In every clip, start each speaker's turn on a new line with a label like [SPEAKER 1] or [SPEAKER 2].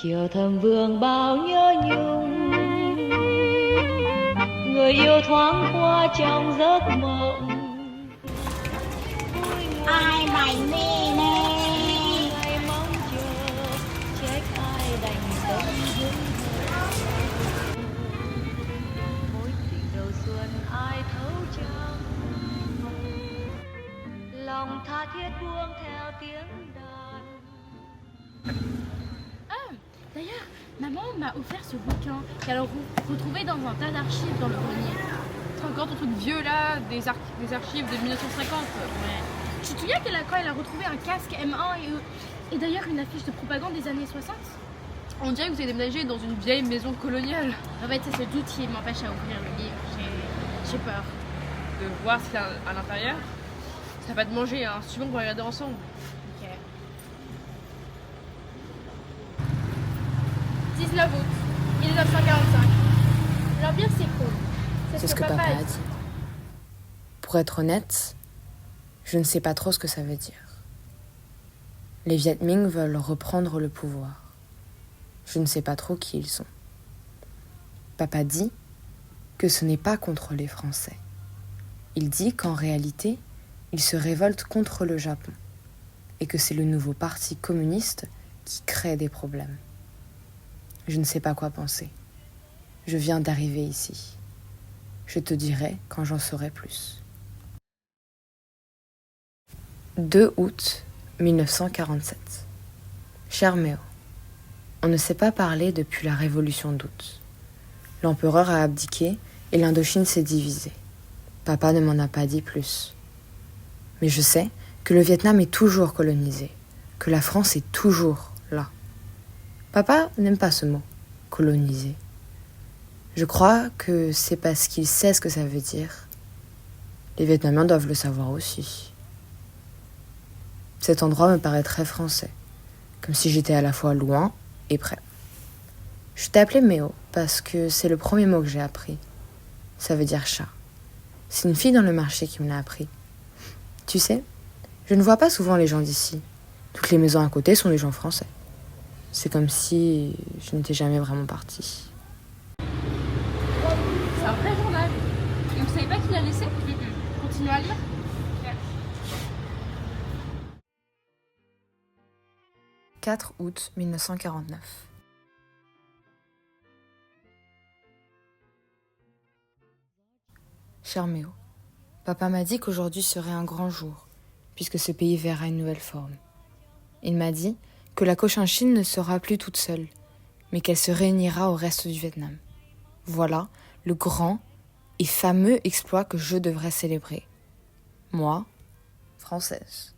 [SPEAKER 1] chiều thầm vương bao nhớ nhung, người yêu thoáng qua trong giấc mộng.
[SPEAKER 2] Ai mày mê nè.
[SPEAKER 1] Ngày mong chờ trách ai đành tâm hững hờ. Mối tình đầu xuân ai thấu chẳng, lòng tha thiết buông theo tiếng đàn.
[SPEAKER 3] D'ailleurs, maman m'a offert ce bouquin qu'elle a retrouvé dans un tas d'archives dans le grenier.
[SPEAKER 4] C'est encore ton truc vieux là, des archives de 1950.
[SPEAKER 3] Ouais. Tu te souviens quand elle a retrouvé un casque M1 et d'ailleurs une affiche de propagande des années 60?
[SPEAKER 4] On dirait que vous avez déménagé dans une vieille maison coloniale.
[SPEAKER 3] En fait, c'est ce doute qui m'empêche à ouvrir le livre. J'ai peur.
[SPEAKER 4] De voir ce qu'il y a à l'intérieur. Ça va te manger, hein. Si tu veux, on va regarder ensemble.
[SPEAKER 3] Ok. 19 août 1945. L'Empire s'écroule.
[SPEAKER 5] C'est ce que papa a dit. Pour être honnête, je ne sais pas trop ce que ça veut dire. Les Viet Minh veulent reprendre le pouvoir. Je ne sais pas trop qui ils sont. Papa dit que ce n'est pas contre les Français. Il dit qu'en réalité, ils se révoltent contre le Japon et que c'est le nouveau parti communiste qui crée des problèmes. Je ne sais pas quoi penser. Je viens d'arriver ici. Je te dirai quand j'en saurai plus. 2 août 1947. Cher Méo, on ne s'est pas parlé depuis la révolution d'août. L'empereur a abdiqué et l'Indochine s'est divisée. Papa ne m'en a pas dit plus. Mais je sais que le Vietnam est toujours colonisé, que la France est toujours là. Papa n'aime pas ce mot, colonisé. Je crois que c'est parce qu'il sait ce que ça veut dire. Les Vietnamiens doivent le savoir aussi. Cet endroit me paraît très français, comme si j'étais à la fois loin et près. Je t'ai appelé Méo parce que c'est le premier mot que j'ai appris. Ça veut dire chat. C'est une fille dans le marché qui me l'a appris. Tu sais, je ne vois pas souvent les gens d'ici. Toutes les maisons à côté sont des gens français. C'est comme si je n'étais jamais vraiment partie.
[SPEAKER 4] C'est un vrai journal. Et vous savez pas qui l'a laissé?
[SPEAKER 3] Continue à lire.
[SPEAKER 5] 4 août 1949. Cher Méo, papa m'a dit qu'aujourd'hui serait un grand jour, puisque ce pays verra une nouvelle forme. Il m'a dit que la Cochinchine ne sera plus toute seule, mais qu'elle se réunira au reste du Vietnam. Voilà le grand et fameux exploit que je devrais célébrer. Moi, française.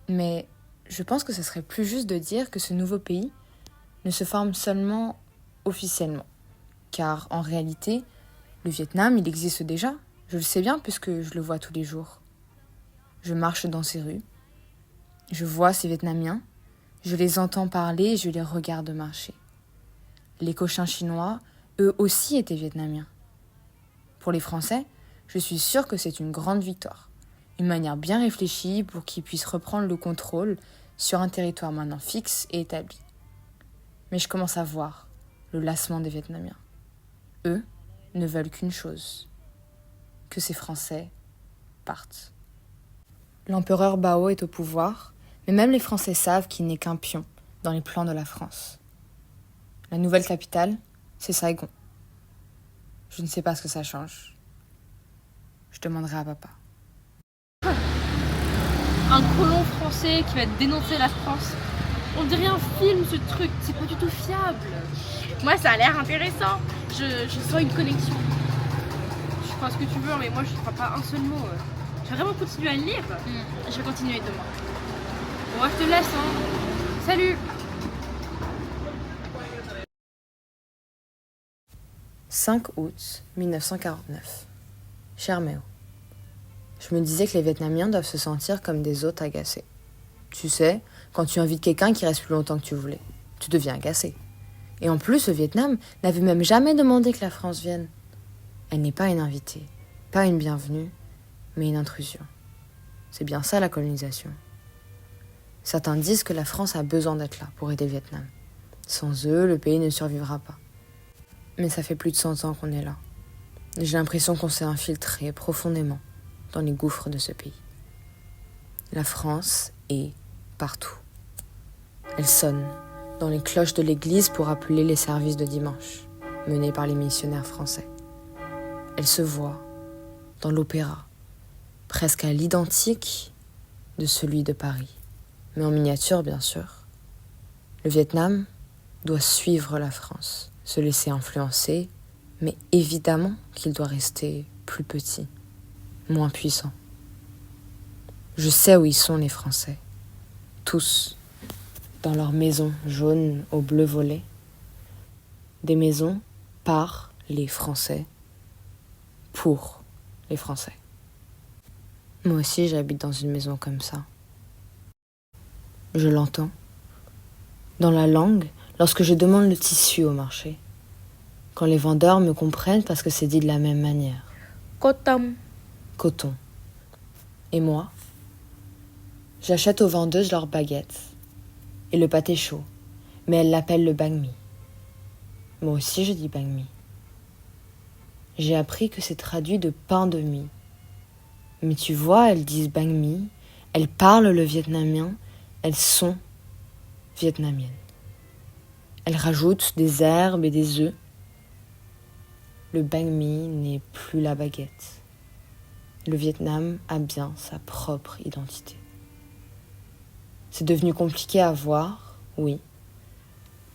[SPEAKER 5] Mais je pense que ce serait plus juste de dire que ce nouveau pays ne se forme seulement officiellement. Car en réalité, le Vietnam, il existe déjà. Je le sais bien puisque je le vois tous les jours. Je marche dans ces rues. Je vois ces Vietnamiens. Je les entends parler et je les regarde marcher. Les Cochinchinois, eux aussi étaient Vietnamiens. Pour les Français, je suis sûre que c'est une grande victoire. Une manière bien réfléchie pour qu'ils puissent reprendre le contrôle sur un territoire maintenant fixe et établi. Mais je commence à voir le lassement des Vietnamiens. Eux ne veulent qu'une chose, que ces Français partent. L'empereur Bao est au pouvoir, mais même les Français savent qu'il n'est qu'un pion dans les plans de la France. La nouvelle capitale, c'est Saigon. Je ne sais pas ce que ça change. Je demanderai à papa.
[SPEAKER 4] Un colon français qui va dénoncer la France. On dirait un film ce truc, c'est pas du tout fiable.
[SPEAKER 3] Moi, ça a l'air intéressant. Je sens une connexion.
[SPEAKER 4] Je crois ce que tu veux, mais moi je crois pas un seul mot. Je vais vraiment continuer à le lire.
[SPEAKER 3] Je vais continuer demain.
[SPEAKER 4] Bon, moi je te laisse, hein. Salut!
[SPEAKER 5] 5 août 1949. Cher Méo, je me disais que les Vietnamiens doivent se sentir comme des hôtes agacés. Tu sais, quand tu invites quelqu'un qui reste plus longtemps que tu voulais, tu deviens agacé. Et en plus, le Vietnam n'avait même jamais demandé que la France vienne. Elle n'est pas une invitée, pas une bienvenue, mais une intrusion. C'est bien ça la colonisation. Certains disent que la France a besoin d'être là pour aider le Vietnam. Sans eux, le pays ne survivra pas. Mais ça fait plus de 100 ans qu'on est là. J'ai l'impression qu'on s'est infiltré profondément dans les gouffres de ce pays. La France est partout. Elle sonne dans les cloches de l'église pour appeler les services de dimanche, menés par les missionnaires français. Elle se voit dans l'opéra, presque à l'identique de celui de Paris, mais en miniature bien sûr. Le Vietnam doit suivre la France, se laisser influencer, mais évidemment qu'il doit rester plus petit, moins puissant. Je sais où ils sont les Français, tous, dans leurs maisons jaunes au bleu violet, des maisons par les Français, pour les Français. Moi aussi j'habite dans une maison comme ça. Je l'entends. Dans la langue, lorsque je demande le tissu au marché. Quand les vendeurs me comprennent parce que c'est dit de la même manière.
[SPEAKER 3] Coton.
[SPEAKER 5] Coton. Et moi, j'achète aux vendeuses leurs baguettes et le pâté chaud, mais elles l'appellent le banh mi. Moi aussi je dis banh mi. J'ai appris que c'est traduit de pain de mie. Mais tu vois, elles disent banh mi, elles parlent le vietnamien, elles sont vietnamiennes. Elles rajoutent des herbes et des œufs. Le banh mi n'est plus la baguette. Le Vietnam a bien sa propre identité. C'est devenu compliqué à voir, oui,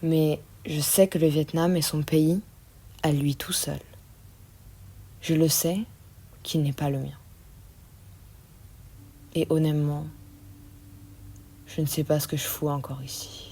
[SPEAKER 5] mais je sais que le Vietnam est son pays à lui tout seul. Je le sais qu'il n'est pas le mien. Et honnêtement, je ne sais pas ce que je fous encore ici.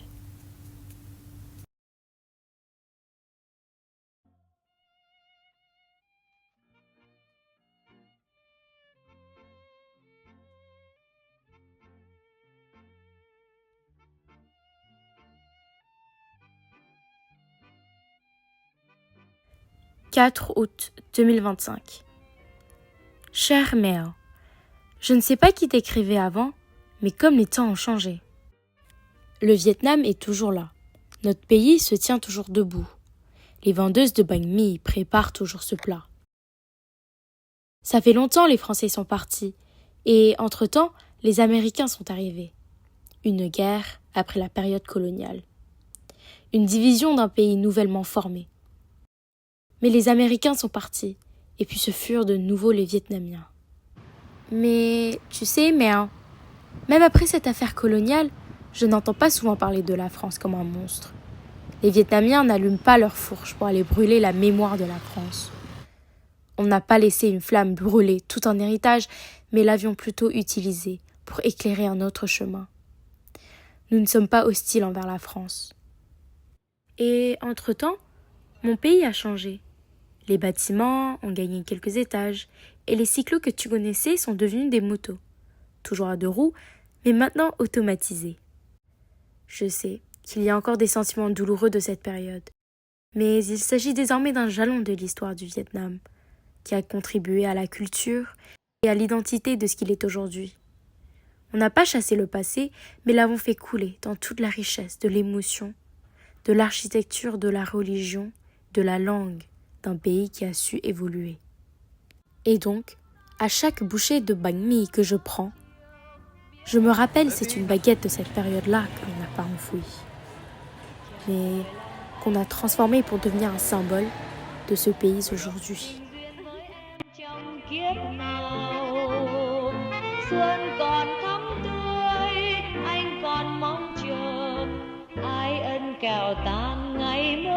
[SPEAKER 3] « 4 août 2025. Chère mère, je ne sais pas qui t'écrivait avant, mais comme les temps ont changé. Le Vietnam est toujours là. Notre pays se tient toujours debout. Les vendeuses de banh mi préparent toujours ce plat. Ça fait longtemps les Français sont partis, et entre-temps, les Américains sont arrivés. Une guerre après la période coloniale. Une division d'un pays nouvellement formé. Mais les Américains sont partis, et puis ce furent de nouveau les Vietnamiens. Mais tu sais, mère, même après cette affaire coloniale, je n'entends pas souvent parler de la France comme un monstre. Les Vietnamiens n'allument pas leurs fourches pour aller brûler la mémoire de la France. On n'a pas laissé une flamme brûler tout un héritage, mais l'avions plutôt utilisé pour éclairer un autre chemin. Nous ne sommes pas hostiles envers la France. Et entre-temps, mon pays a changé. Les bâtiments ont gagné quelques étages et les cyclos que tu connaissais sont devenus des motos. Toujours à 2 roues, mais maintenant automatisés. Je sais qu'il y a encore des sentiments douloureux de cette période, mais il s'agit désormais d'un jalon de l'histoire du Vietnam, qui a contribué à la culture et à l'identité de ce qu'il est aujourd'hui. On n'a pas chassé le passé, mais l'avons fait couler dans toute la richesse de l'émotion, de l'architecture, de la religion, de la langue, d'un pays qui a su évoluer. Et donc, à chaque bouchée de banh mi que je prends, je me rappelle c'est une baguette de cette période-là que l'on n'a pas enfouie, mais qu'on a transformée pour devenir un symbole de ce pays aujourd'hui.
[SPEAKER 1] Xuân còn thắm tươi, anh còn mong chờ ai ân kèo tan ngày